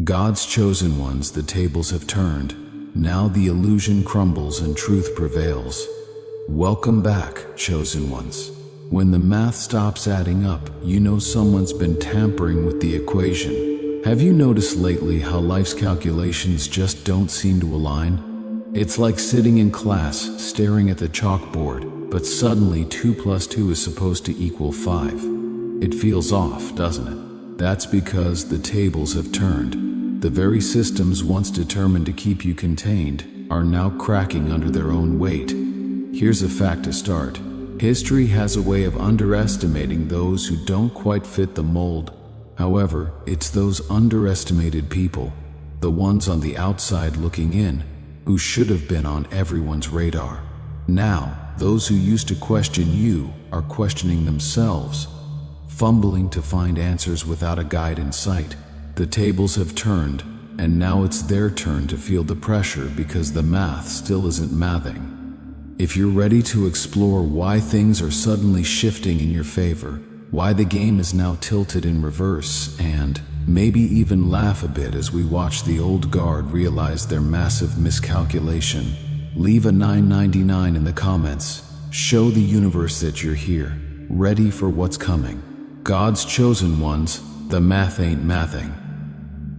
God's chosen ones, the tables have turned. Now the illusion crumbles and truth prevails. Welcome back, chosen ones. When the math stops adding up, you know someone's been tampering with the equation. Have you noticed lately how life's calculations just don't seem to align? It's like sitting in class, staring at the chalkboard, but suddenly 2 plus 2 is supposed to equal 5. It feels off, doesn't it? That's because the tables have turned. The very systems once determined to keep you contained are now cracking under their own weight. Here's a fact to start. History has a way of underestimating those who don't quite fit the mold. However, it's those underestimated people, the ones on the outside looking in, who should have been on everyone's radar. Now, those who used to question you are questioning themselves, fumbling to find answers without a guide in sight. The tables have turned, and now it's their turn to feel the pressure because the math still isn't mathing. If you're ready to explore why things are suddenly shifting in your favor, why the game is now tilted in reverse, and maybe even laugh a bit as we watch the old guard realize their massive miscalculation, leave a $9.99 in the comments. Show the universe that you're here, ready for what's coming. God's chosen ones, the math ain't mathing.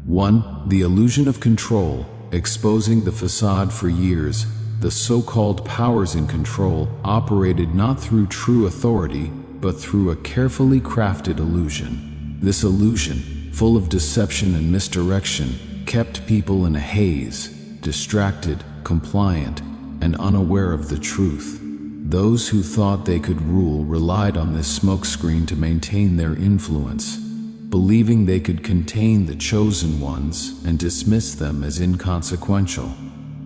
1. The illusion of control, exposing the facade. For years, the so-called powers in control operated not through true authority, but through a carefully crafted illusion. This illusion, full of deception and misdirection, kept people in a haze, distracted, compliant, and unaware of the truth. Those who thought they could rule relied on this smokescreen to maintain their influence, believing they could contain the chosen ones and dismiss them as inconsequential.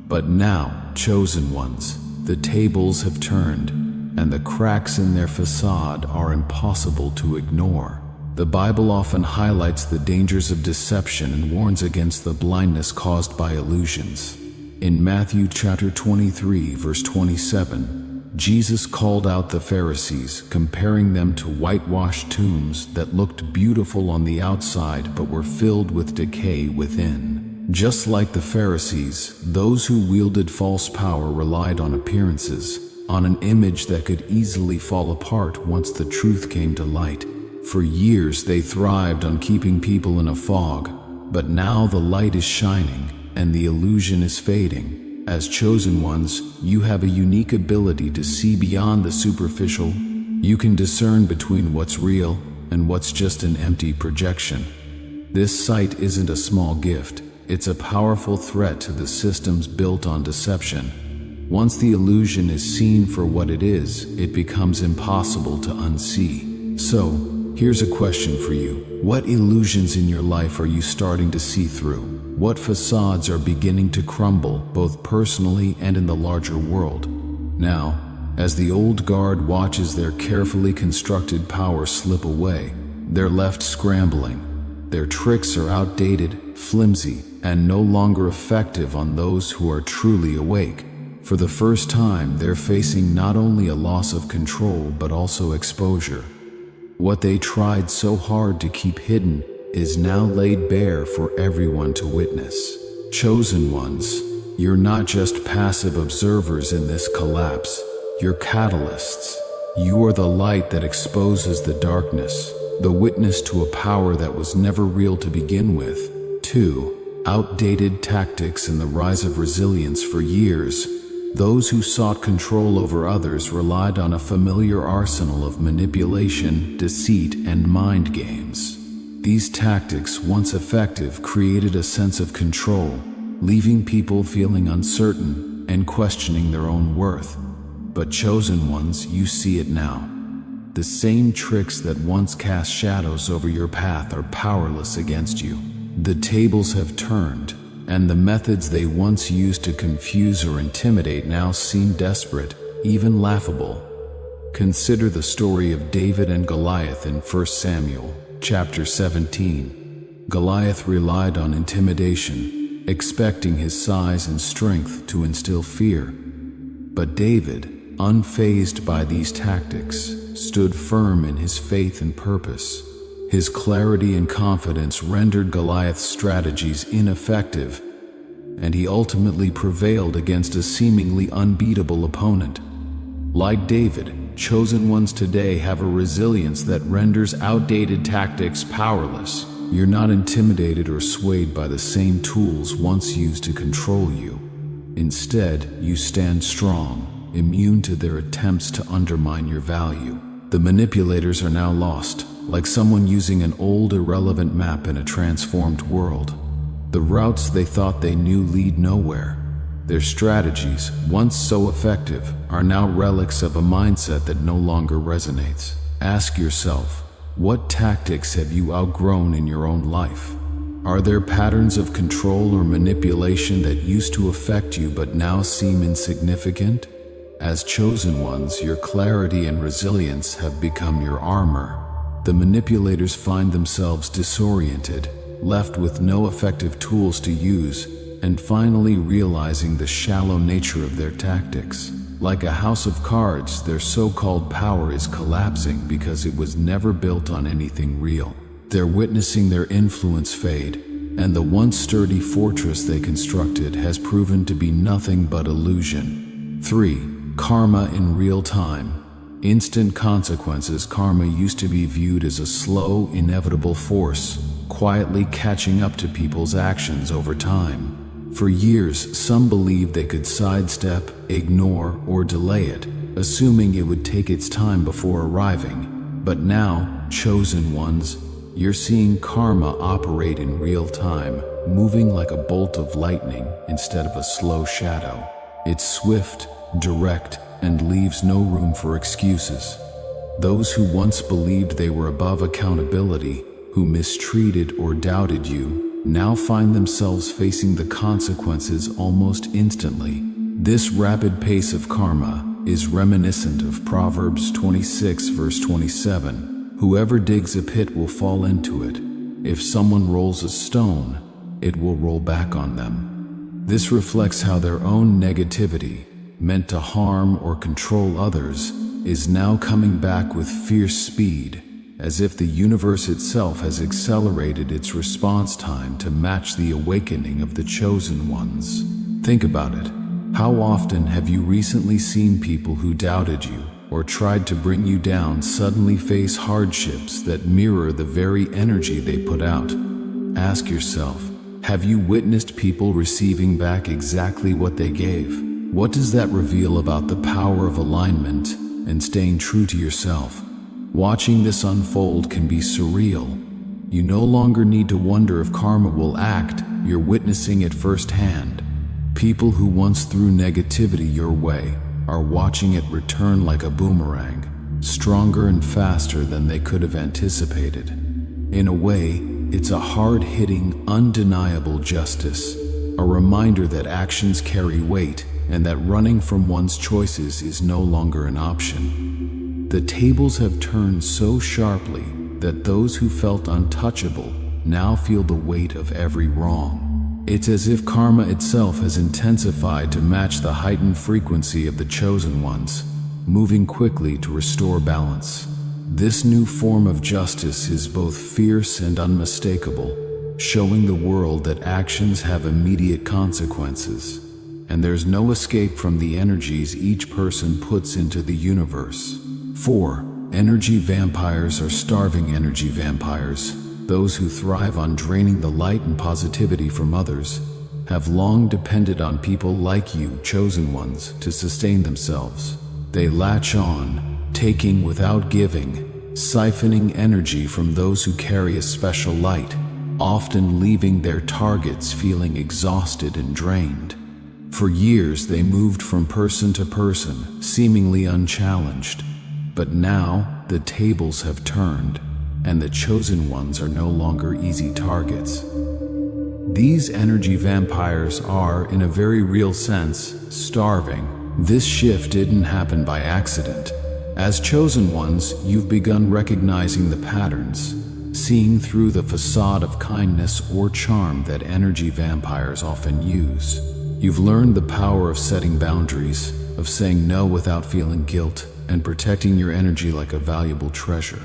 But now, chosen ones, the tables have turned, and the cracks in their facade are impossible to ignore. The Bible often highlights the dangers of deception and warns against the blindness caused by illusions. In Matthew chapter 23, verse 27, Jesus called out the Pharisees, comparing them to whitewashed tombs that looked beautiful on the outside but were filled with decay within. Just like the Pharisees, those who wielded false power relied on appearances, on an image that could easily fall apart once the truth came to light. For years they thrived on keeping people in a fog, but now the light is shining and the illusion is fading. As chosen ones, you have a unique ability to see beyond the superficial. You can discern between what's real and what's just an empty projection. This sight isn't a small gift, it's a powerful threat to the systems built on deception. Once the illusion is seen for what it is, it becomes impossible to unsee. So, here's a question for you. What illusions in your life are you starting to see through? What facades are beginning to crumble, both personally and in the larger world? Now, as the old guard watches their carefully constructed power slip away, they're left scrambling. Their tricks are outdated, flimsy, and no longer effective on those who are truly awake. For the first time, they're facing not only a loss of control, but also exposure. What they tried so hard to keep hidden is now laid bare for everyone to witness. Chosen ones, you're not just passive observers in this collapse, you're catalysts. You are the light that exposes the darkness, the witness to a power that was never real to begin with. 2. Outdated tactics and the rise of resilience. For years, those who sought control over others relied on a familiar arsenal of manipulation, deceit, and mind games. These tactics, once effective, created a sense of control, leaving people feeling uncertain and questioning their own worth. But chosen ones, you see it now. The same tricks that once cast shadows over your path are powerless against you. The tables have turned, and the methods they once used to confuse or intimidate now seem desperate, even laughable. Consider the story of David and Goliath in 1 Samuel. Chapter 17. Goliath relied on intimidation, expecting his size and strength to instill fear. But David, unfazed by these tactics, stood firm in his faith and purpose. His clarity and confidence rendered Goliath's strategies ineffective, and he ultimately prevailed against a seemingly unbeatable opponent. Like David, chosen ones today have a resilience that renders outdated tactics powerless. You're not intimidated or swayed by the same tools once used to control you. Instead, you stand strong, immune to their attempts to undermine your value. The manipulators are now lost, like someone using an old, irrelevant map in a transformed world. The routes they thought they knew lead nowhere. Their strategies, once so effective, are now relics of a mindset that no longer resonates. Ask yourself, what tactics have you outgrown in your own life? Are there patterns of control or manipulation that used to affect you but now seem insignificant? As chosen ones, your clarity and resilience have become your armor. The manipulators find themselves disoriented, left with no effective tools to use, and finally realizing the shallow nature of their tactics. Like a house of cards, their so-called power is collapsing because it was never built on anything real. They're witnessing their influence fade, and the once sturdy fortress they constructed has proven to be nothing but illusion. 3. Karma in real time. Instant consequences. Karma used to be viewed as a slow, inevitable force, quietly catching up to people's actions over time. For years, some believed they could sidestep, ignore, or delay it, assuming it would take its time before arriving. But now, chosen ones, you're seeing karma operate in real time, moving like a bolt of lightning instead of a slow shadow. It's swift, direct, and leaves no room for excuses. Those who once believed they were above accountability, who mistreated or doubted you, now find themselves facing the consequences almost instantly. This rapid pace of karma is reminiscent of Proverbs 26 verse 27. Whoever digs a pit will fall into it. If someone rolls a stone, it will roll back on them. This reflects how their own negativity, meant to harm or control others, is now coming back with fierce speed, as if the universe itself has accelerated its response time to match the awakening of the chosen ones. Think about it. How often have you recently seen people who doubted you or tried to bring you down suddenly face hardships that mirror the very energy they put out? Ask yourself, have you witnessed people receiving back exactly what they gave? What does that reveal about the power of alignment and staying true to yourself? Watching this unfold can be surreal. You no longer need to wonder if karma will act, you're witnessing it firsthand. People who once threw negativity your way are watching it return like a boomerang, stronger and faster than they could have anticipated. In a way, it's a hard-hitting, undeniable justice, a reminder that actions carry weight and that running from one's choices is no longer an option. The tables have turned so sharply that those who felt untouchable now feel the weight of every wrong. It's as if karma itself has intensified to match the heightened frequency of the chosen ones, moving quickly to restore balance. This new form of justice is both fierce and unmistakable, showing the world that actions have immediate consequences, and there's no escape from the energies each person puts into the universe. 4. Energy vampires are starving energy vampires. Those who thrive on draining the light and positivity from others have long depended on people like you, chosen ones, to sustain themselves. They latch on, taking without giving, siphoning energy from those who carry a special light, often leaving their targets feeling exhausted and drained. For years they moved from person to person, seemingly unchallenged. But now the tables have turned, and the chosen ones are no longer easy targets. These energy vampires are, in a very real sense, starving. This shift didn't happen by accident. As chosen ones, you've begun recognizing the patterns, seeing through the facade of kindness or charm that energy vampires often use. You've learned the power of setting boundaries, of saying no without feeling guilt, and protecting your energy like a valuable treasure.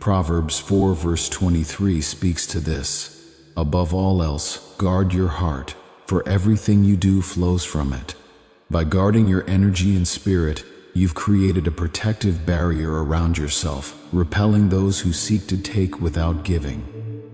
Proverbs 4 verse 23 speaks to this. Above all else, guard your heart, for everything you do flows from it. By guarding your energy and spirit, you've created a protective barrier around yourself, repelling those who seek to take without giving.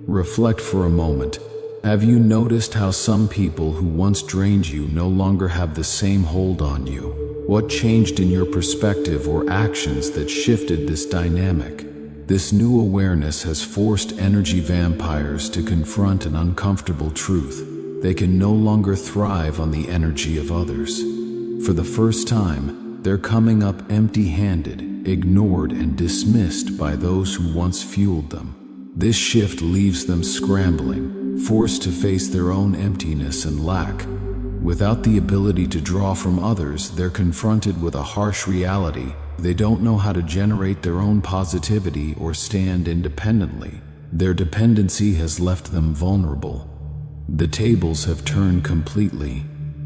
Reflect for a moment. Have you noticed how some people who once drained you no longer have the same hold on you? What changed in your perspective or actions that shifted this dynamic? This new awareness has forced energy vampires to confront an uncomfortable truth. They can no longer thrive on the energy of others. For the first time, they're coming up empty-handed, ignored and dismissed by those who once fueled them. This shift leaves them scrambling, forced to face their own emptiness and lack. Without the ability to draw from others, they're confronted with a harsh reality. They don't know how to generate their own positivity or stand independently. Their dependency has left them vulnerable. The tables have turned completely.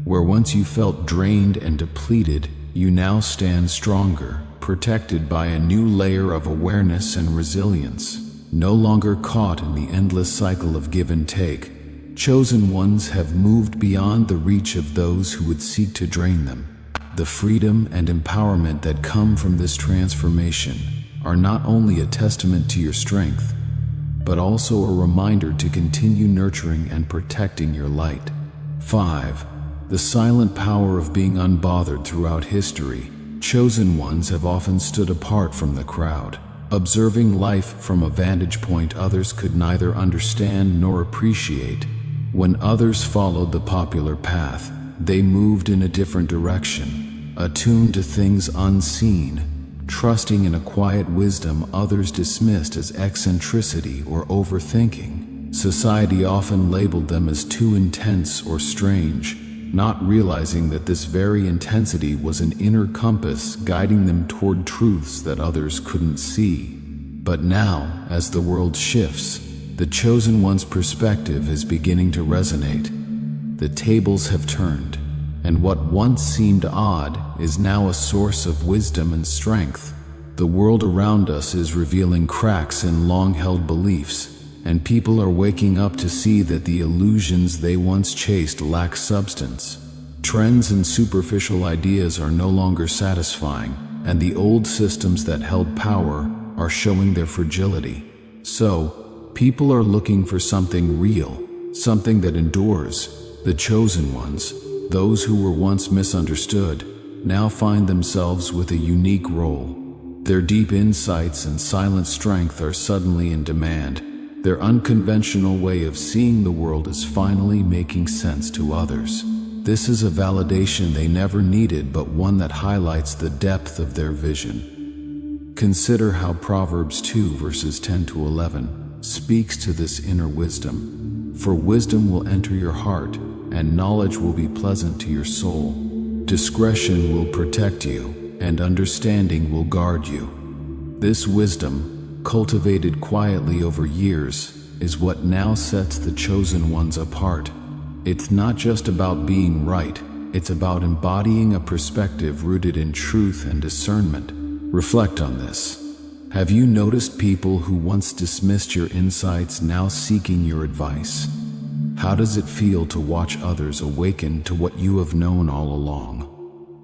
Where once you felt drained and depleted, you now stand stronger, protected by a new layer of awareness and resilience. No longer caught in the endless cycle of give and take, chosen ones have moved beyond the reach of those who would seek to drain them. The freedom and empowerment that come from this transformation are not only a testament to your strength, but also a reminder to continue nurturing and protecting your light. 5. The silent power of being unbothered throughout history. Chosen ones have often stood apart from the crowd, observing life from a vantage point others could neither understand nor appreciate. When others followed the popular path, they moved in a different direction, attuned to things unseen, trusting in a quiet wisdom others dismissed as eccentricity or overthinking. Society often labeled them as too intense or strange, not realizing that this very intensity was an inner compass guiding them toward truths that others couldn't see. But now, as the world shifts, the chosen one's perspective is beginning to resonate. The tables have turned, and what once seemed odd is now a source of wisdom and strength. The world around us is revealing cracks in long-held beliefs, and people are waking up to see that the illusions they once chased lack substance. Trends and superficial ideas are no longer satisfying, and the old systems that held power are showing their fragility. So, people are looking for something real, something that endures. The chosen ones, those who were once misunderstood, now find themselves with a unique role. Their deep insights and silent strength are suddenly in demand. Their unconventional way of seeing the world is finally making sense to others. This is a validation they never needed, but one that highlights the depth of their vision. Consider how Proverbs 2 verses 10 to 11 speaks to this inner wisdom. For wisdom will enter your heart, and knowledge will be pleasant to your soul. Discretion will protect you, and understanding will guard you. This wisdom, cultivated quietly over years, is what now sets the chosen ones apart. It's not just about being right, it's about embodying a perspective rooted in truth and discernment. Reflect on this. Have you noticed people who once dismissed your insights now seeking your advice? How does it feel to watch others awaken to what you have known all along?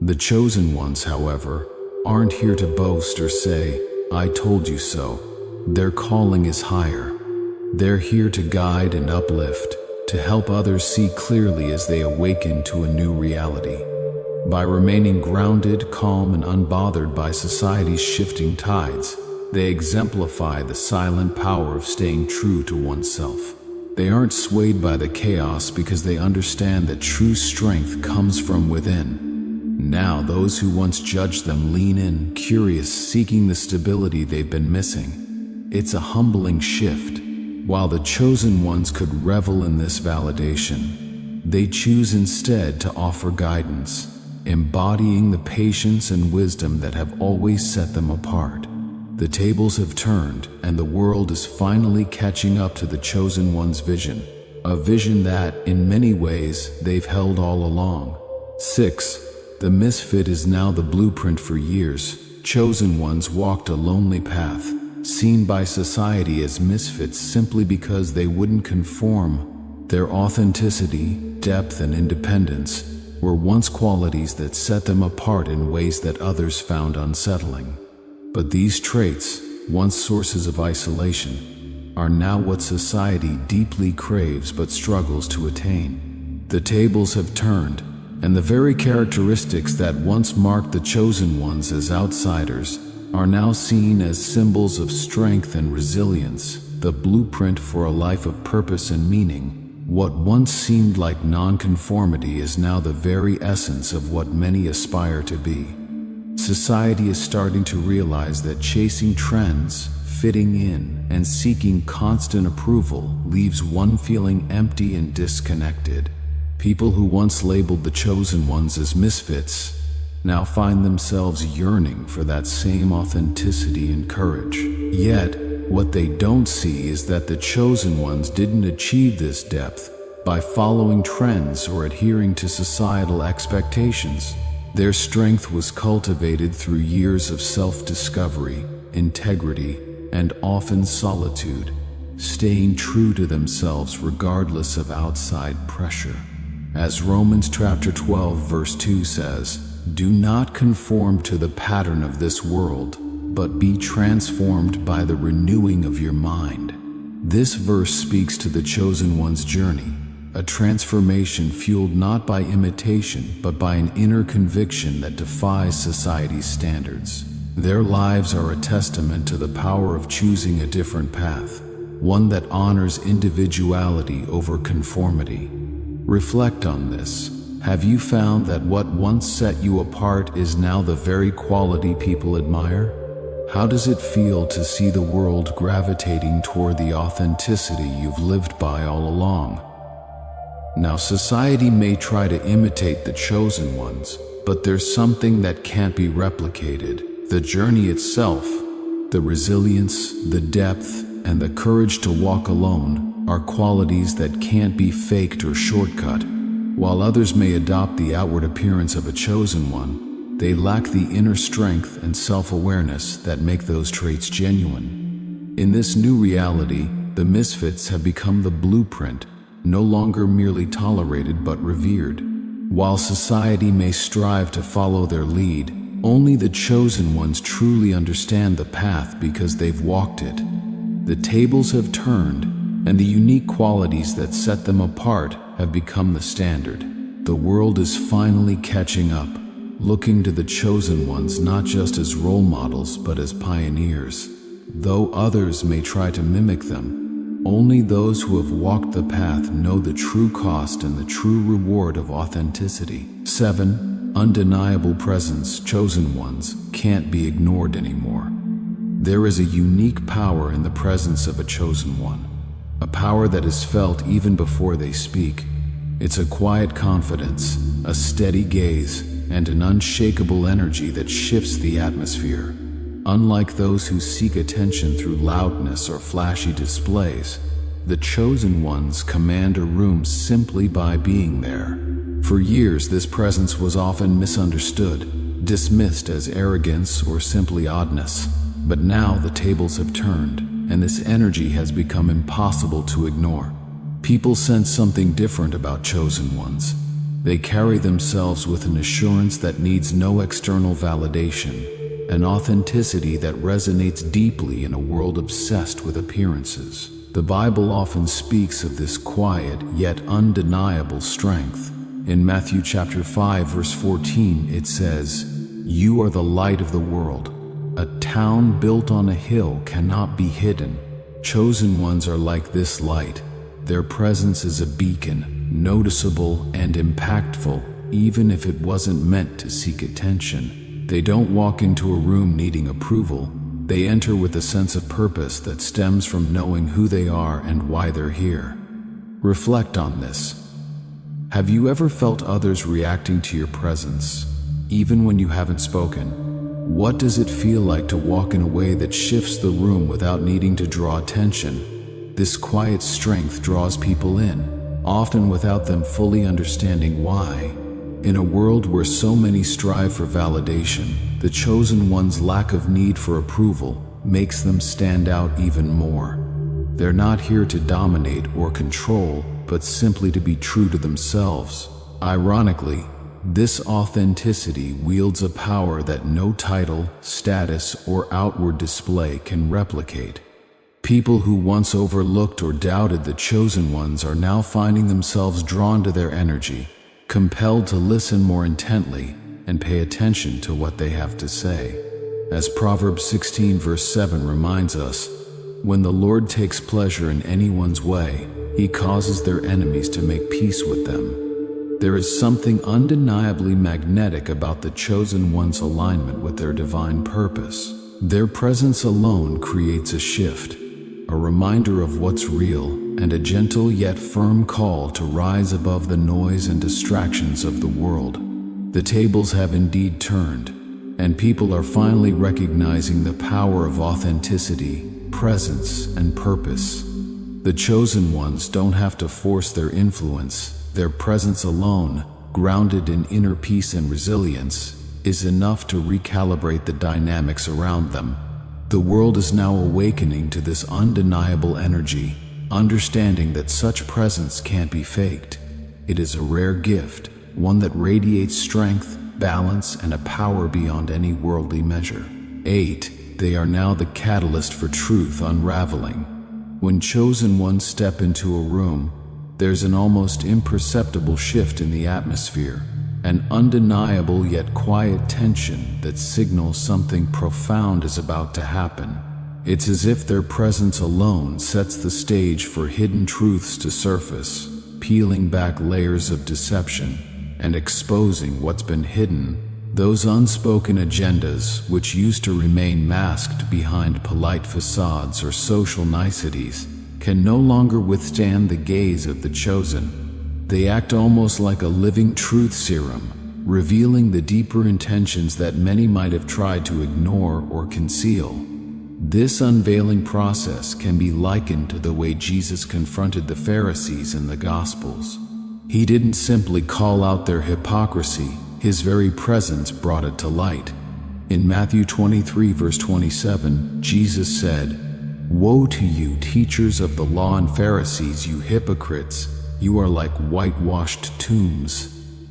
The chosen ones, however, aren't here to boast or say, "I told you so." Their calling is higher. They're here to guide and uplift, to help others see clearly as they awaken to a new reality. By remaining grounded, calm, and unbothered by society's shifting tides, they exemplify the silent power of staying true to oneself. They aren't swayed by the chaos because they understand that true strength comes from within. Now those who once judged them lean in, curious, seeking the stability they've been missing. It's a humbling shift. While the chosen ones could revel in this validation, they choose instead to offer guidance, embodying the patience and wisdom that have always set them apart. The tables have turned, and the world is finally catching up to the chosen one's vision, a vision that, in many ways, they've held all along. 6. The misfit is now the blueprint for years. Chosen ones walked a lonely path, seen by society as misfits simply because they wouldn't conform. Their authenticity, depth, and independence were once qualities that set them apart in ways that others found unsettling. But these traits, once sources of isolation, are now what society deeply craves but struggles to attain. The tables have turned, and the very characteristics that once marked the chosen ones as outsiders are now seen as symbols of strength and resilience, the blueprint for a life of purpose and meaning. What once seemed like nonconformity is now the very essence of what many aspire to be. Society is starting to realize that chasing trends, fitting in, and seeking constant approval leaves one feeling empty and disconnected. People who once labeled the chosen ones as misfits now find themselves yearning for that same authenticity and courage. Yet, what they don't see is that the chosen ones didn't achieve this depth by following trends or adhering to societal expectations. Their strength was cultivated through years of self-discovery, integrity, and often solitude, staying true to themselves regardless of outside pressure. As Romans chapter 12 verse 2 says, "Do not conform to the pattern of this world, but be transformed by the renewing of your mind." This verse speaks to the chosen one's journey, a transformation fueled not by imitation but by an inner conviction that defies society's standards. Their lives are a testament to the power of choosing a different path, one that honors individuality over conformity. Reflect on this. Have you found that what once set you apart is now the very quality people admire? How does it feel to see the world gravitating toward the authenticity you've lived by all along? Now, society may try to imitate the chosen ones, but there's something that can't be replicated: the journey itself. The resilience, the depth, and the courage to walk alone are qualities that can't be faked or shortcut. While others may adopt the outward appearance of a chosen one, they lack the inner strength and self-awareness that make those traits genuine. In this new reality, the misfits have become the blueprint, no longer merely tolerated but revered. While society may strive to follow their lead, only the chosen ones truly understand the path because they've walked it. The tables have turned, and the unique qualities that set them apart have become the standard. The world is finally catching up, looking to the chosen ones not just as role models but as pioneers. Though others may try to mimic them, only those who have walked the path know the true cost and the true reward of authenticity. 7. Undeniable presence. Chosen ones can't be ignored anymore. There is a unique power in the presence of a chosen one, a power that is felt even before they speak. It's a quiet confidence, a steady gaze, and an unshakable energy that shifts the atmosphere. Unlike those who seek attention through loudness or flashy displays, the chosen ones command a room simply by being there. For years, this presence was often misunderstood, dismissed as arrogance or simply oddness. But now the tables have turned, and this energy has become impossible to ignore. People sense something different about chosen ones. They carry themselves with an assurance that needs no external validation, an authenticity that resonates deeply in a world obsessed with appearances. The Bible often speaks of this quiet yet undeniable strength. In Matthew chapter 5 verse 14 it says, "You are the light of the world. A town built on a hill cannot be hidden." Chosen ones are like this light. Their presence is a beacon, noticeable and impactful, even if it wasn't meant to seek attention. They don't walk into a room needing approval. They enter with a sense of purpose that stems from knowing who they are and why they're here. Reflect on this. Have you ever felt others reacting to your presence, even when you haven't spoken? What does it feel like to walk in a way that shifts the room without needing to draw attention? This quiet strength draws people in, often without them fully understanding why. In a world where so many strive for validation, the chosen one's lack of need for approval makes them stand out even more. They're not here to dominate or control, but simply to be true to themselves. Ironically, this authenticity wields a power that no title, status, or outward display can replicate. People who once overlooked or doubted the chosen ones are now finding themselves drawn to their energy, compelled to listen more intently and pay attention to what they have to say. As Proverbs 16 verse 7 reminds us, when the Lord takes pleasure in anyone's way, He causes their enemies to make peace with them. There is something undeniably magnetic about the chosen one's alignment with their divine purpose. Their presence alone creates a shift, a reminder of what's real, and a gentle yet firm call to rise above the noise and distractions of the world. The tables have indeed turned, and people are finally recognizing the power of authenticity, presence, and purpose. The chosen ones don't have to force their influence. Their presence alone, grounded in inner peace and resilience, is enough to recalibrate the dynamics around them. The world is now awakening to this undeniable energy, understanding that such presence can't be faked. It is a rare gift, one that radiates strength, balance, and a power beyond any worldly measure. 8. They are now the catalyst for truth unraveling. When chosen ones step into a room, there's an almost imperceptible shift in the atmosphere, an undeniable yet quiet tension that signals something profound is about to happen. It's as if their presence alone sets the stage for hidden truths to surface, peeling back layers of deception and exposing what's been hidden. Those unspoken agendas, which used to remain masked behind polite facades or social niceties, can no longer withstand the gaze of the chosen. They act almost like a living truth serum, revealing the deeper intentions that many might have tried to ignore or conceal. This unveiling process can be likened to the way Jesus confronted the Pharisees in the Gospels. He didn't simply call out their hypocrisy, His very presence brought it to light. In Matthew 23 verse 27, Jesus said, "Woe to you, teachers of the law and Pharisees, you hypocrites! You are like whitewashed tombs,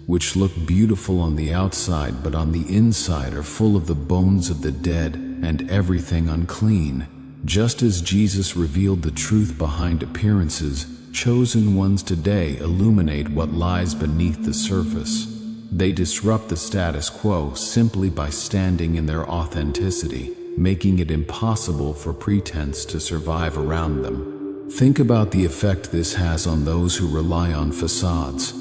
which look beautiful on the outside, but on the inside are full of the bones of the dead and everything unclean." Just as Jesus revealed the truth behind appearances, chosen ones today illuminate what lies beneath the surface. They disrupt the status quo simply by standing in their authenticity, making it impossible for pretense to survive around them. Think about the effect this has on those who rely on facades.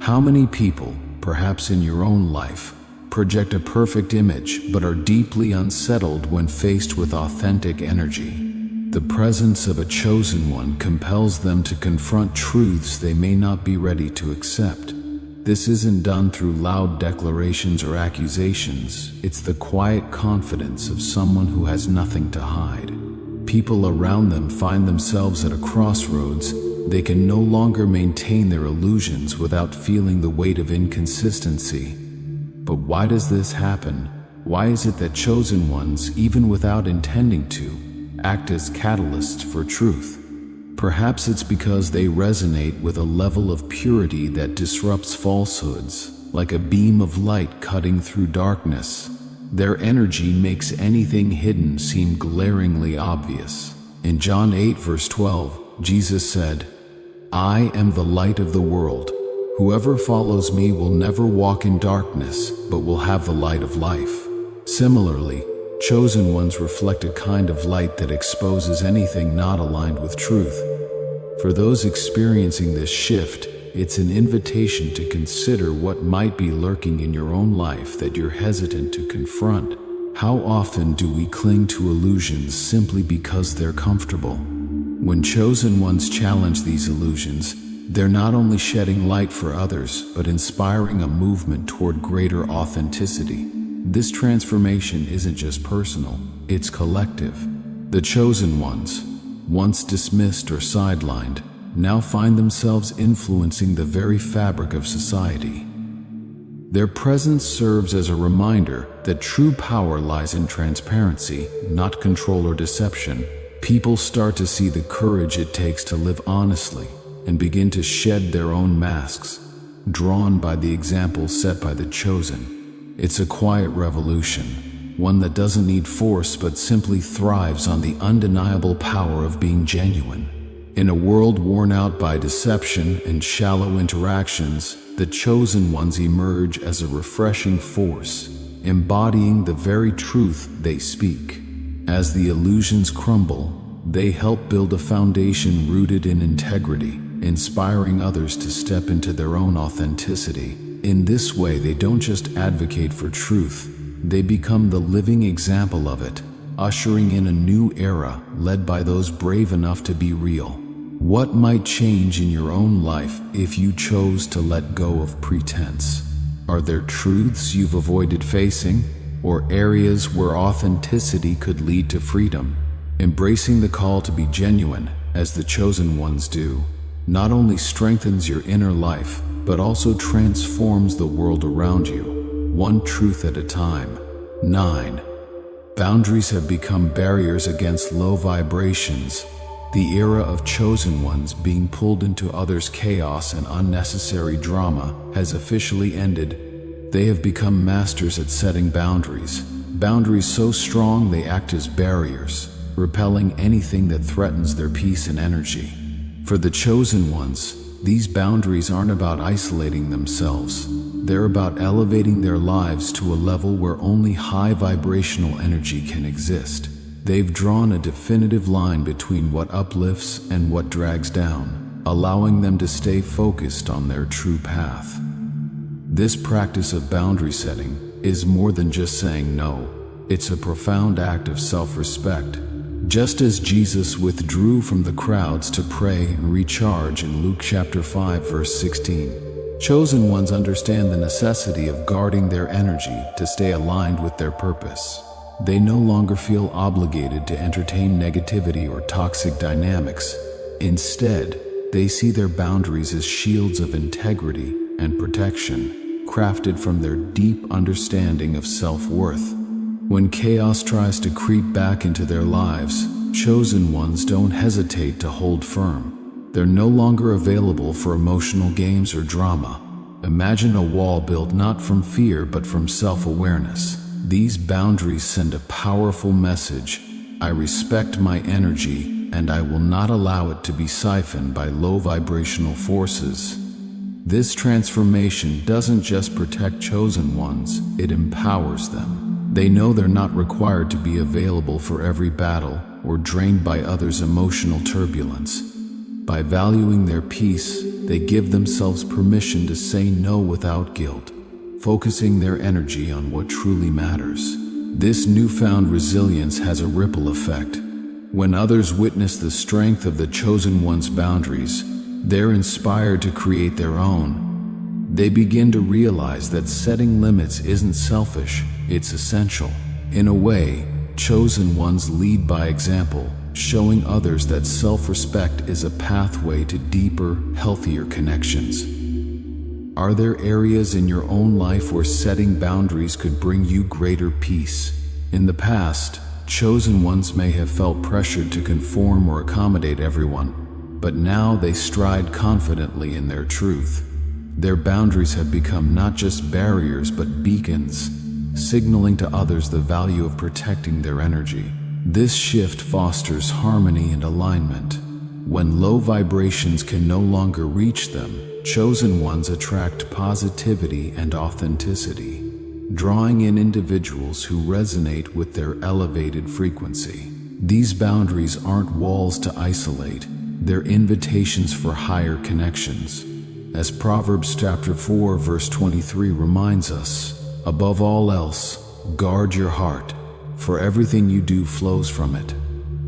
How many people, perhaps in your own life, project a perfect image but are deeply unsettled when faced with authentic energy? The presence of a chosen one compels them to confront truths they may not be ready to accept. This isn't done through loud declarations or accusations. It's the quiet confidence of someone who has nothing to hide. People around them find themselves at a crossroads. They can no longer maintain their illusions without feeling the weight of inconsistency. But why does this happen? Why is it that chosen ones, even without intending to, act as catalysts for truth? Perhaps it's because they resonate with a level of purity that disrupts falsehoods, like a beam of light cutting through darkness. Their energy makes anything hidden seem glaringly obvious. In John 8 verse 12, Jesus said, "I am the light of the world. Whoever follows me will never walk in darkness, but will have the light of life." Similarly, chosen ones reflect a kind of light that exposes anything not aligned with truth. For those experiencing this shift, it's an invitation to consider what might be lurking in your own life that you're hesitant to confront. How often do we cling to illusions simply because they're comfortable? When chosen ones challenge these illusions, they're not only shedding light for others, but inspiring a movement toward greater authenticity. This transformation isn't just personal, it's collective. The chosen ones, once dismissed or sidelined, now find themselves influencing the very fabric of society. Their presence serves as a reminder that true power lies in transparency, not control or deception. People start to see the courage it takes to live honestly and begin to shed their own masks, drawn by the example set by the chosen. It's a quiet revolution, one that doesn't need force but simply thrives on the undeniable power of being genuine. In a world worn out by deception and shallow interactions, the chosen ones emerge as a refreshing force, embodying the very truth they speak. As the illusions crumble, they help build a foundation rooted in integrity, inspiring others to step into their own authenticity. In this way, they don't just advocate for truth, they become the living example of it, ushering in a new era led by those brave enough to be real. What might change in your own life if you chose to let go of pretense? Are there truths you've avoided facing, or areas where authenticity could lead to freedom? Embracing the call to be genuine, as the chosen ones do, not only strengthens your inner life, but also transforms the world around you, one truth at a time. 9. Boundaries have become barriers against low vibrations. The era of chosen ones being pulled into others' chaos and unnecessary drama has officially ended. They have become masters at setting boundaries. Boundaries so strong they act as barriers, repelling anything that threatens their peace and energy. For the chosen ones, these boundaries aren't about isolating themselves. They're about elevating their lives to a level where only high vibrational energy can exist. They've drawn a definitive line between what uplifts and what drags down, allowing them to stay focused on their true path. This practice of boundary setting is more than just saying no. It's a profound act of self-respect. Just as Jesus withdrew from the crowds to pray and recharge in Luke chapter 5 verse 16, chosen ones understand the necessity of guarding their energy to stay aligned with their purpose. They no longer feel obligated to entertain negativity or toxic dynamics. Instead, they see their boundaries as shields of integrity and protection, crafted from their deep understanding of self-worth. When chaos tries to creep back into their lives, chosen ones don't hesitate to hold firm. They're no longer available for emotional games or drama. Imagine a wall built not from fear but from self-awareness. These boundaries send a powerful message. I respect my energy, and I will not allow it to be siphoned by low vibrational forces. This transformation doesn't just protect chosen ones, it empowers them. They know they're not required to be available for every battle or drained by others' emotional turbulence. By valuing their peace, they give themselves permission to say no without guilt, focusing their energy on what truly matters. This newfound resilience has a ripple effect. When others witness the strength of the chosen one's boundaries, they're inspired to create their own. They begin to realize that setting limits isn't selfish, it's essential. In a way, chosen ones lead by example, showing others that self-respect is a pathway to deeper, healthier connections. Are there areas in your own life where setting boundaries could bring you greater peace? In the past, chosen ones may have felt pressured to conform or accommodate everyone, but now they stride confidently in their truth. Their boundaries have become not just barriers but beacons, signaling to others the value of protecting their energy. This shift fosters harmony and alignment. When low vibrations can no longer reach them, chosen ones attract positivity and authenticity, drawing in individuals who resonate with their elevated frequency. These boundaries aren't walls to isolate, they're invitations for higher connections. As Proverbs chapter 4 verse 23 reminds us, above all else, guard your heart, for everything you do flows from it.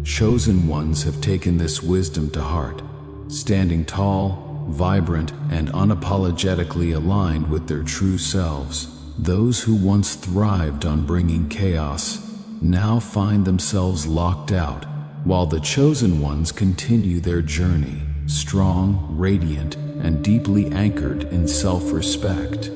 Chosen ones have taken this wisdom to heart, standing tall, vibrant, and unapologetically aligned with their true selves. Those who once thrived on bringing chaos now find themselves locked out, while the chosen ones continue their journey, strong, radiant, and deeply anchored in self-respect.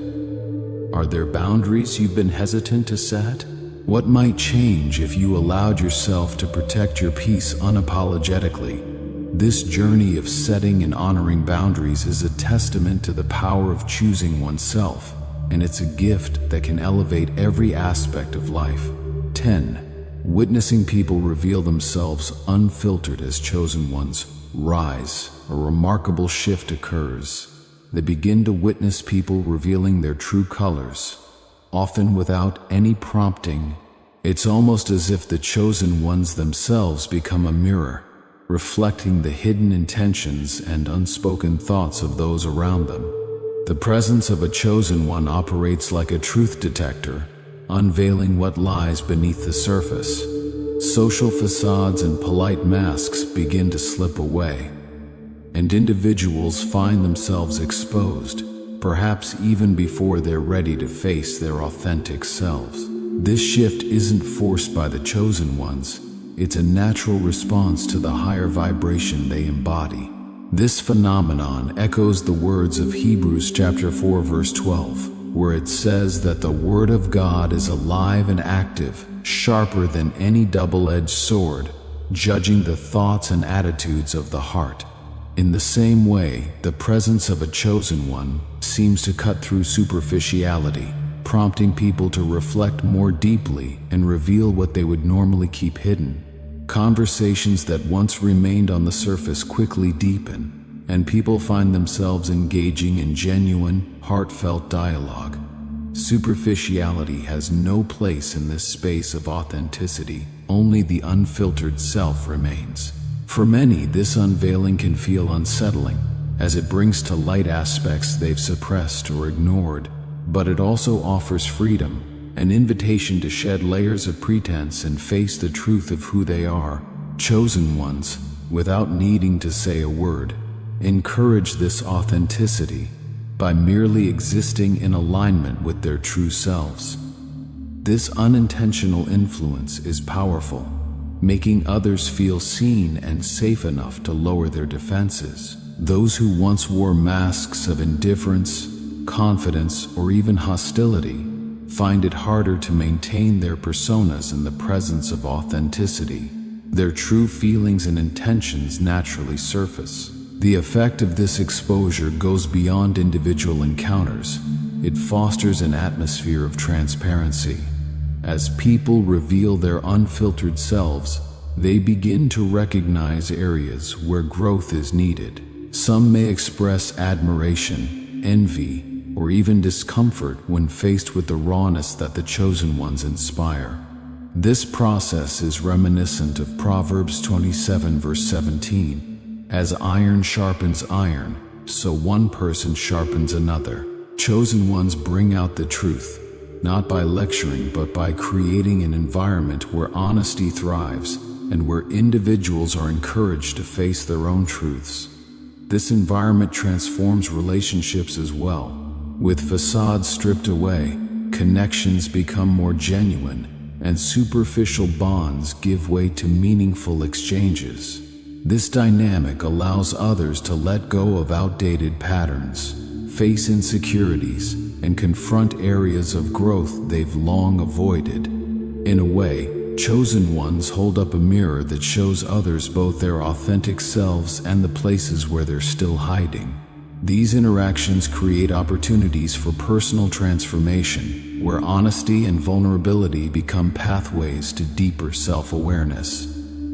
Are there boundaries you've been hesitant to set? What might change if you allowed yourself to protect your peace unapologetically? This journey of setting and honoring boundaries is a testament to the power of choosing oneself, and it's a gift that can elevate every aspect of life. 10. Witnessing people reveal themselves unfiltered as chosen ones. Rise. A remarkable shift occurs. They begin to witness people revealing their true colors, often without any prompting. It's almost as if the chosen ones themselves become a mirror, reflecting the hidden intentions and unspoken thoughts of those around them. The presence of a chosen one operates like a truth detector, unveiling what lies beneath the surface. Social facades and polite masks begin to slip away, and individuals find themselves exposed, perhaps even before they're ready to face their authentic selves. This shift isn't forced by the chosen ones, it's a natural response to the higher vibration they embody. This phenomenon echoes the words of Hebrews chapter 4 verse 12, where it says that the Word of God is alive and active, sharper than any double-edged sword, judging the thoughts and attitudes of the heart. In the same way, the presence of a chosen one seems to cut through superficiality, prompting people to reflect more deeply and reveal what they would normally keep hidden. Conversations that once remained on the surface quickly deepen, and people find themselves engaging in genuine, heartfelt dialogue. Superficiality has no place in this space of authenticity. Only the unfiltered self remains. For many, this unveiling can feel unsettling, as it brings to light aspects they've suppressed or ignored, but it also offers freedom, an invitation to shed layers of pretense and face the truth of who they are. Chosen ones, without needing to say a word, encourage this authenticity by merely existing in alignment with their true selves. This unintentional influence is powerful, making others feel seen and safe enough to lower their defenses. Those who once wore masks of indifference, confidence, or even hostility find it harder to maintain their personas in the presence of authenticity. Their true feelings and intentions naturally surface. The effect of this exposure goes beyond individual encounters. It fosters an atmosphere of transparency. As people reveal their unfiltered selves, they begin to recognize areas where growth is needed. Some may express admiration, envy, or even discomfort when faced with the rawness that the chosen ones inspire. This process is reminiscent of Proverbs 27 verse 17. As iron sharpens iron, so one person sharpens another. Chosen ones bring out the truth, not by lecturing but by creating an environment where honesty thrives and where individuals are encouraged to face their own truths. This environment transforms relationships as well. With facades stripped away, connections become more genuine, and superficial bonds give way to meaningful exchanges. This dynamic allows others to let go of outdated patterns, face insecurities, and confront areas of growth they've long avoided. In a way, chosen ones hold up a mirror that shows others both their authentic selves and the places where they're still hiding. These interactions create opportunities for personal transformation, where honesty and vulnerability become pathways to deeper self-awareness.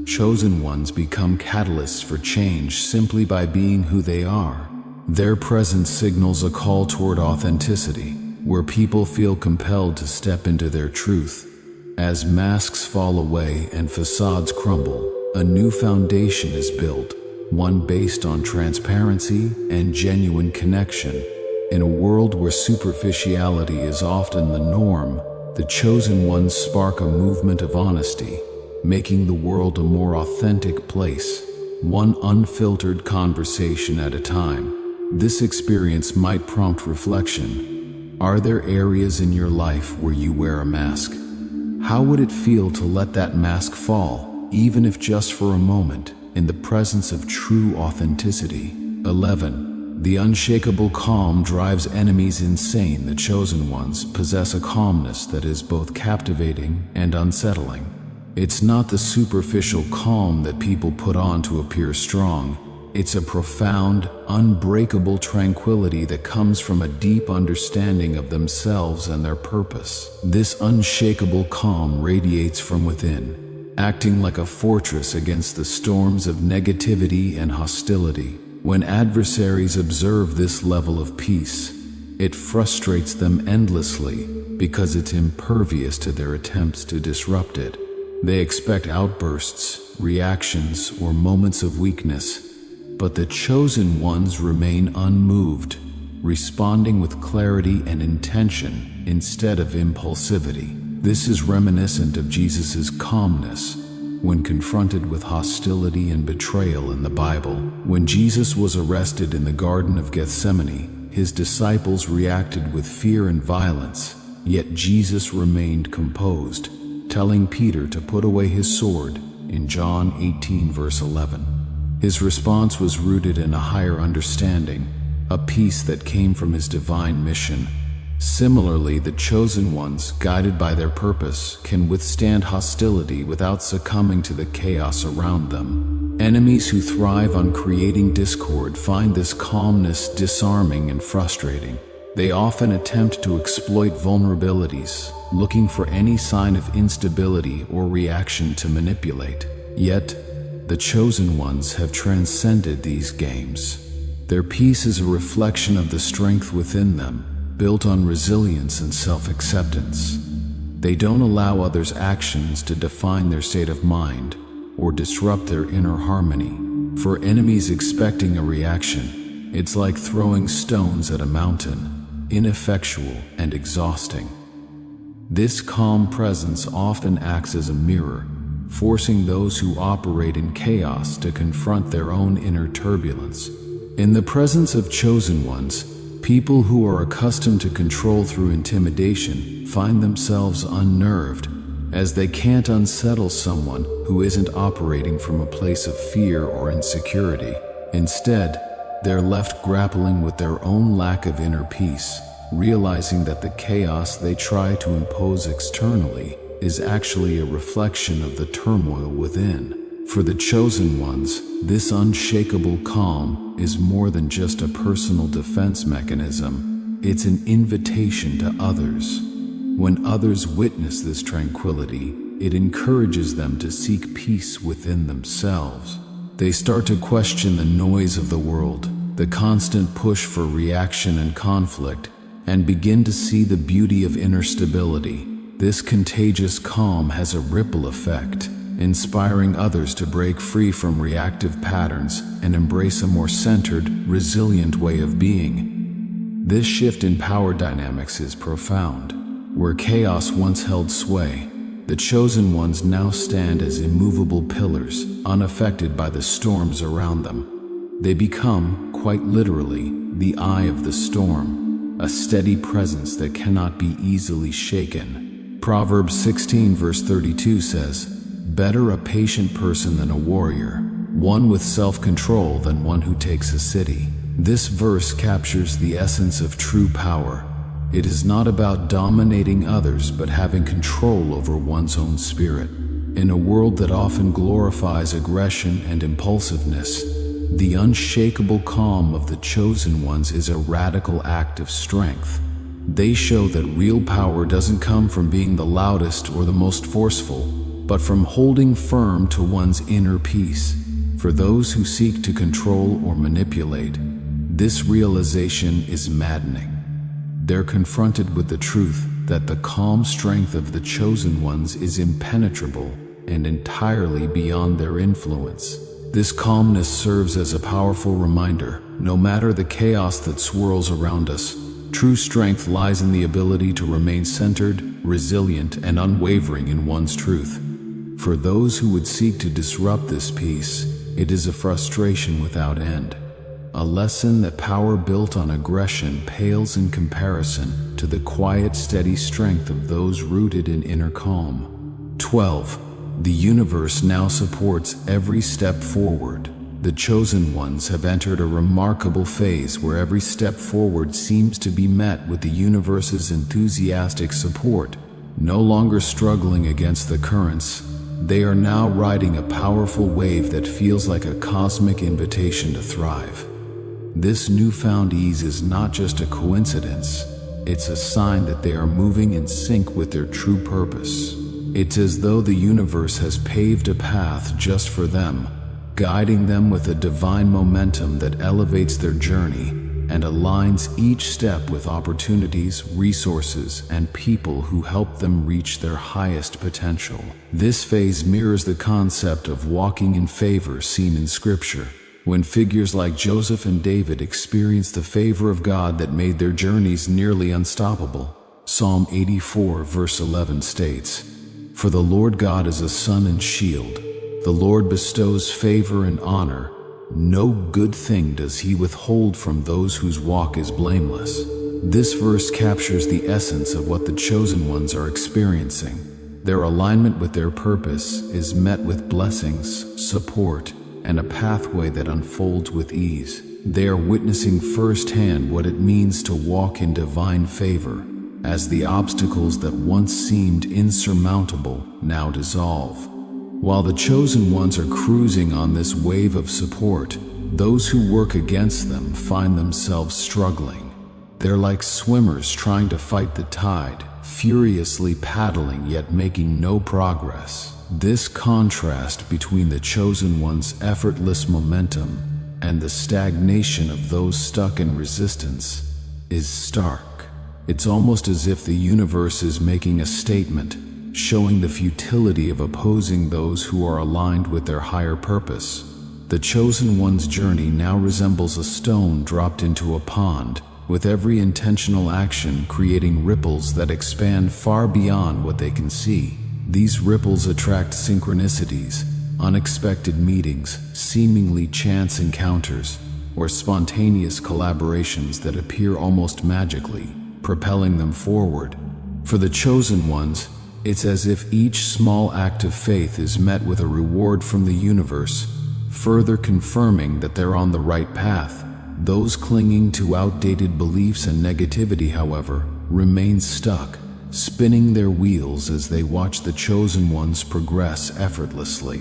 Chosen ones become catalysts for change simply by being who they are. Their presence signals a call toward authenticity, where people feel compelled to step into their truth. As masks fall away and facades crumble, a new foundation is built, one based on transparency and genuine connection. In a world where superficiality is often the norm, the chosen ones spark a movement of honesty, making the world a more authentic place, one unfiltered conversation at a time. This experience might prompt reflection. Are there areas in your life where you wear a mask? How would it feel to let that mask fall, even if just for a moment, in the presence of true authenticity? 11. The unshakable calm drives enemies insane. The chosen ones possess a calmness that is both captivating and unsettling. It's not the superficial calm that people put on to appear strong. It's a profound, unbreakable tranquility that comes from a deep understanding of themselves and their purpose. This unshakable calm radiates from within, acting like a fortress against the storms of negativity and hostility. When adversaries observe this level of peace, it frustrates them endlessly because it's impervious to their attempts to disrupt it. They expect outbursts, reactions, or moments of weakness, but the chosen ones remain unmoved, responding with clarity and intention instead of impulsivity. This is reminiscent of Jesus' calmness when confronted with hostility and betrayal in the Bible. When Jesus was arrested in the Garden of Gethsemane, his disciples reacted with fear and violence, yet Jesus remained composed, telling Peter to put away his sword in John 18 verse 11. His response was rooted in a higher understanding, a peace that came from his divine mission. Similarly, the chosen ones, guided by their purpose, can withstand hostility without succumbing to the chaos around them. Enemies who thrive on creating discord find this calmness disarming and frustrating. They often attempt to exploit vulnerabilities, looking for any sign of instability or reaction to manipulate. Yet, the chosen ones have transcended these games. Their peace is a reflection of the strength within them, built on resilience and self-acceptance. They don't allow others' actions to define their state of mind or disrupt their inner harmony. For enemies expecting a reaction, it's like throwing stones at a mountain, ineffectual and exhausting. This calm presence often acts as a mirror, forcing those who operate in chaos to confront their own inner turbulence. In the presence of chosen ones, people who are accustomed to control through intimidation find themselves unnerved, as they can't unsettle someone who isn't operating from a place of fear or insecurity. Instead, they're left grappling with their own lack of inner peace, realizing that the chaos they try to impose externally is actually a reflection of the turmoil within. For the chosen ones, this unshakable calm is more than just a personal defense mechanism. It's an invitation to others. When others witness this tranquility, it encourages them to seek peace within themselves. They start to question the noise of the world, the constant push for reaction and conflict, and begin to see the beauty of inner stability. This contagious calm has a ripple effect, inspiring others to break free from reactive patterns and embrace a more centered, resilient way of being. This shift in power dynamics is profound. Where chaos once held sway, the chosen ones now stand as immovable pillars, unaffected by the storms around them. They become, quite literally, the eye of the storm, a steady presence that cannot be easily shaken. Proverbs 16 verse 32 says, "Better a patient person than a warrior, one with self-control than one who takes a city." This verse captures the essence of true power. It is not about dominating others, but having control over one's own spirit. In a world that often glorifies aggression and impulsiveness, the unshakable calm of the chosen ones is a radical act of strength. They show that real power doesn't come from being the loudest or the most forceful, but from holding firm to one's inner peace. For those who seek to control or manipulate, this realization is maddening. They're confronted with the truth that the calm strength of the chosen ones is impenetrable and entirely beyond their influence. This calmness serves as a powerful reminder, no matter the chaos that swirls around us, true strength lies in the ability to remain centered, resilient, and unwavering in one's truth. For those who would seek to disrupt this peace, it is a frustration without end. A lesson that power built on aggression pales in comparison to the quiet, steady strength of those rooted in inner calm. 12. The universe now supports every step forward. the chosen ones have entered a remarkable phase where every step forward seems to be met with the universe's enthusiastic support. No longer struggling against the currents, they are now riding a powerful wave that feels like a cosmic invitation to thrive. This newfound ease is not just a coincidence, it's a sign that they are moving in sync with their true purpose. It's as though the universe has paved a path just for them, guiding them with a divine momentum that elevates their journey and aligns each step with opportunities, resources, and people who help them reach their highest potential. This phase mirrors the concept of walking in favor seen in Scripture, when figures like Joseph and David experienced the favor of God that made their journeys nearly unstoppable. Psalm 84 verse 11 states, "For the Lord God is a sun and shield. The Lord bestows favor and honor. No good thing does he withhold from those whose walk is blameless." This verse captures the essence of what the chosen ones are experiencing. Their alignment with their purpose is met with blessings, support, and a pathway that unfolds with ease. They are witnessing firsthand what it means to walk in divine favor, as the obstacles that once seemed insurmountable now dissolve. While the chosen ones are cruising on this wave of support, those who work against them find themselves struggling. They're like swimmers trying to fight the tide, furiously paddling yet making no progress. This contrast between the chosen ones' effortless momentum and the stagnation of those stuck in resistance is stark. It's almost as if the universe is making a statement, showing the futility of opposing those who are aligned with their higher purpose. The chosen one's journey now resembles a stone dropped into a pond, with every intentional action creating ripples that expand far beyond what they can see. These ripples attract synchronicities, unexpected meetings, seemingly chance encounters, or spontaneous collaborations that appear almost magically, propelling them forward. For the chosen ones, it's as if each small act of faith is met with a reward from the universe, further confirming that they're on the right path. Those clinging to outdated beliefs and negativity, however, remain stuck, spinning their wheels as they watch the chosen ones progress effortlessly.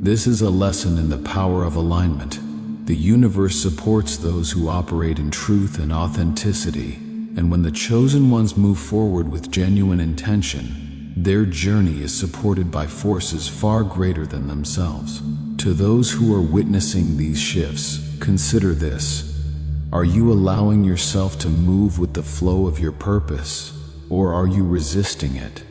This is a lesson in the power of alignment. The universe supports those who operate in truth and authenticity, and when the chosen ones move forward with genuine intention, their journey is supported by forces far greater than themselves. To those who are witnessing these shifts, consider this. Are you allowing yourself to move with the flow of your purpose, or are you resisting it?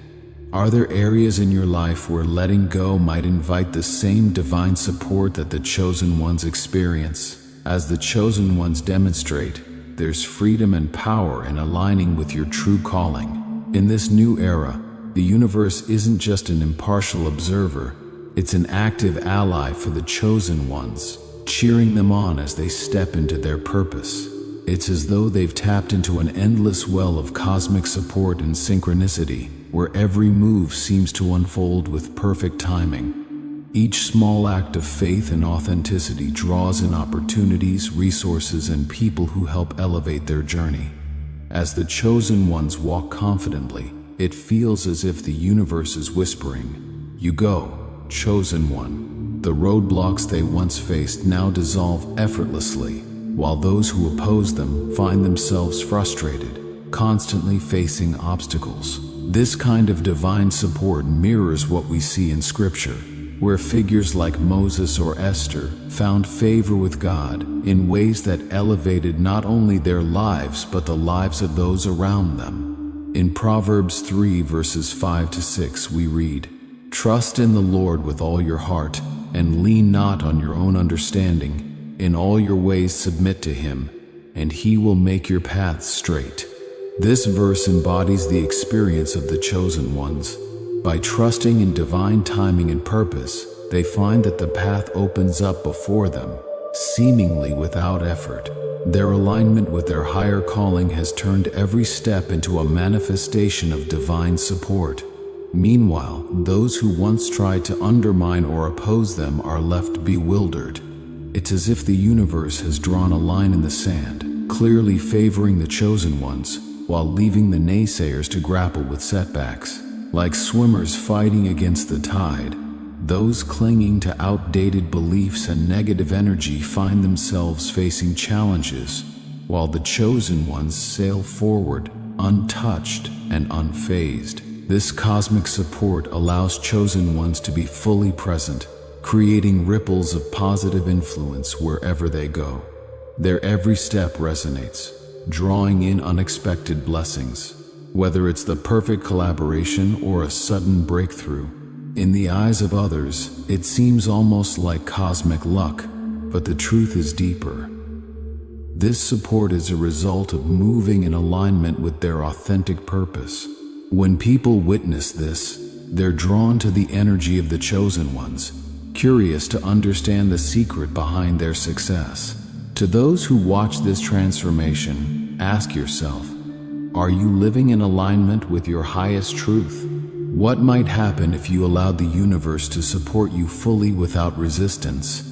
Are there areas in your life where letting go might invite the same divine support that the chosen ones experience? As the chosen ones demonstrate, there's freedom and power in aligning with your true calling. In this new era, the universe isn't just an impartial observer, it's an active ally for the chosen ones, cheering them on as they step into their purpose. It's as though they've tapped into an endless well of cosmic support and synchronicity, where every move seems to unfold with perfect timing. Each small act of faith and authenticity draws in opportunities, resources, and people who help elevate their journey. As the chosen ones walk confidently, it feels as if the universe is whispering, "You go, chosen one." The roadblocks they once faced now dissolve effortlessly, while those who oppose them find themselves frustrated, constantly facing obstacles. This kind of divine support mirrors what we see in Scripture, where figures like Moses or Esther found favor with God in ways that elevated not only their lives but the lives of those around them. In Proverbs 3 verses 5 to 6 we read, "Trust in the Lord with all your heart, and lean not on your own understanding. In all your ways submit to him, and he will make your paths straight." This verse embodies the experience of the chosen ones. By trusting in divine timing and purpose, they find that the path opens up before them, seemingly without effort. Their alignment with their higher calling has turned every step into a manifestation of divine support. Meanwhile, those who once tried to undermine or oppose them are left bewildered. It's as if the universe has drawn a line in the sand, clearly favoring the chosen ones, while leaving the naysayers to grapple with setbacks. Like swimmers fighting against the tide, those clinging to outdated beliefs and negative energy find themselves facing challenges, while the chosen ones sail forward, untouched and unfazed. This cosmic support allows chosen ones to be fully present, creating ripples of positive influence wherever they go. Their every step resonates, drawing in unexpected blessings, whether it's the perfect collaboration or a sudden breakthrough. In the eyes of others, it seems almost like cosmic luck, but the truth is deeper. This support is a result of moving in alignment with their authentic purpose. When people witness this, they're drawn to the energy of the chosen ones, curious to understand the secret behind their success. To those who watch this transformation, ask yourself, are you living in alignment with your highest truth? What might happen if you allowed the universe to support you fully without resistance?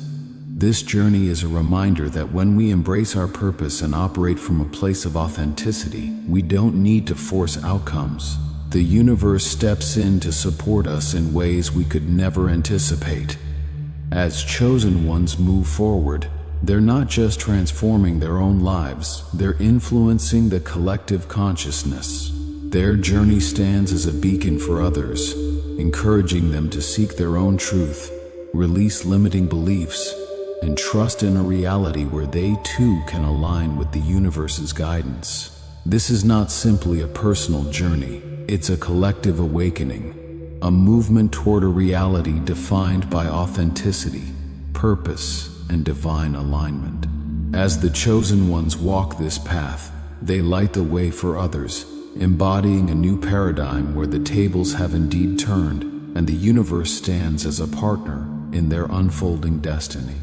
This journey is a reminder that when we embrace our purpose and operate from a place of authenticity, we don't need to force outcomes. The universe steps in to support us in ways we could never anticipate. As chosen ones move forward, they're not just transforming their own lives, they're influencing the collective consciousness. Their journey stands as a beacon for others, encouraging them to seek their own truth, release limiting beliefs, and trust in a reality where they too can align with the universe's guidance. This is not simply a personal journey, it's a collective awakening, a movement toward a reality defined by authenticity, purpose, and divine alignment. As the chosen ones walk this path, they light the way for others, embodying a new paradigm where the tables have indeed turned and the universe stands as a partner in their unfolding destiny.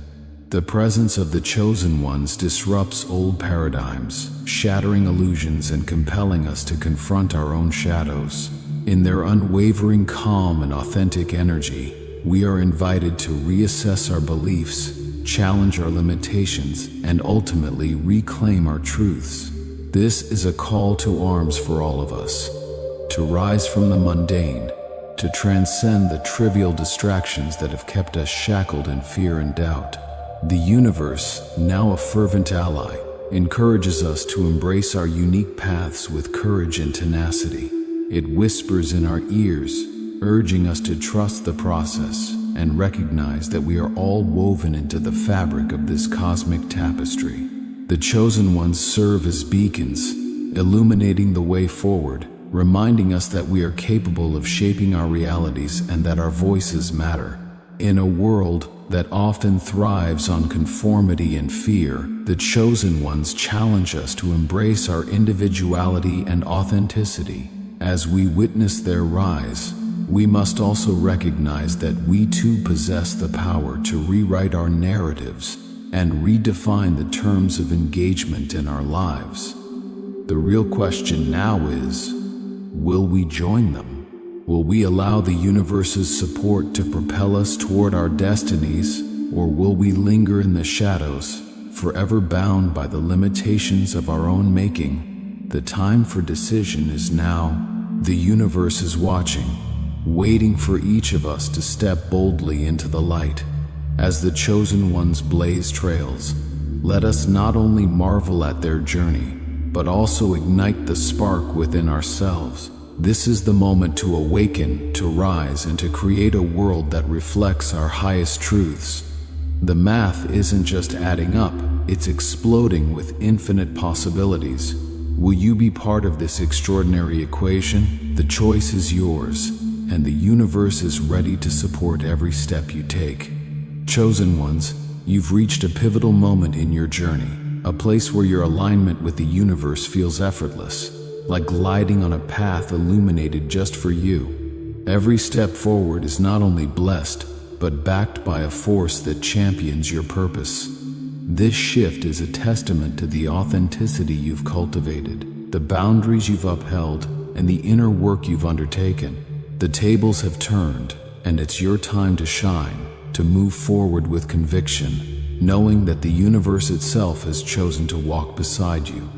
The presence of the chosen ones disrupts old paradigms, shattering illusions and compelling us to confront our own shadows. In their unwavering calm and authentic energy, we are invited to reassess our beliefs, challenge our limitations, and ultimately reclaim our truths. This is a call to arms for all of us, to rise from the mundane, to transcend the trivial distractions that have kept us shackled in fear and doubt. The universe, now a fervent ally, encourages us to embrace our unique paths with courage and tenacity. It whispers in our ears, urging us to trust the process and recognize that we are all woven into the fabric of this cosmic tapestry. The chosen ones serve as beacons, illuminating the way forward, reminding us that we are capable of shaping our realities and that our voices matter. In a world that often thrives on conformity and fear, the chosen ones challenge us to embrace our individuality and authenticity. As we witness their rise, we must also recognize that we too possess the power to rewrite our narratives and redefine the terms of engagement in our lives. The real question now is, will we join them? Will we allow the universe's support to propel us toward our destinies, or will we linger in the shadows, forever bound by the limitations of our own making? The time for decision is now. The universe is watching, waiting for each of us to step boldly into the light. As the chosen ones blaze trails, let us not only marvel at their journey, but also ignite the spark within ourselves. This is the moment to awaken, to rise, and to create a world that reflects our highest truths. The math isn't just adding up, it's exploding with infinite possibilities. Will you be part of this extraordinary equation? The choice is yours, and the universe is ready to support every step you take. Chosen ones, you've reached a pivotal moment in your journey, a place where your alignment with the universe feels effortless, like gliding on a path illuminated just for you. Every step forward is not only blessed, but backed by a force that champions your purpose. This shift is a testament to the authenticity you've cultivated, the boundaries you've upheld, and the inner work you've undertaken. The tables have turned, and it's your time to shine, to move forward with conviction, knowing that the universe itself has chosen to walk beside you.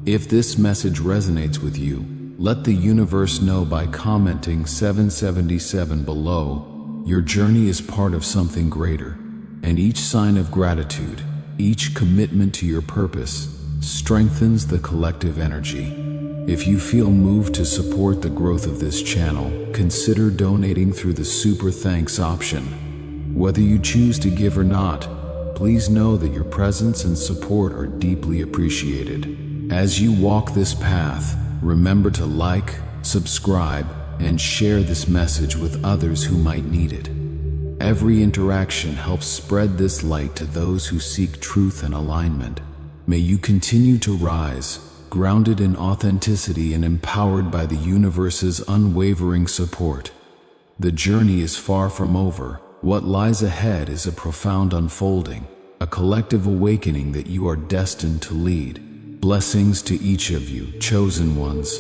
If this message resonates with you, let the universe know by commenting 777 below. Your journey is part of something greater, and each sign of gratitude, each commitment to your purpose, strengthens the collective energy. If you feel moved to support the growth of this channel, consider donating through the Super Thanks option. Whether you choose to give or not, please know that your presence and support are deeply appreciated. As you walk this path, remember to like, subscribe, and share this message with others who might need it. Every interaction helps spread this light to those who seek truth and alignment. May you continue to rise, grounded in authenticity and empowered by the universe's unwavering support. The journey is far from over. What lies ahead is a profound unfolding, a collective awakening that you are destined to lead. Blessings to each of you, chosen ones.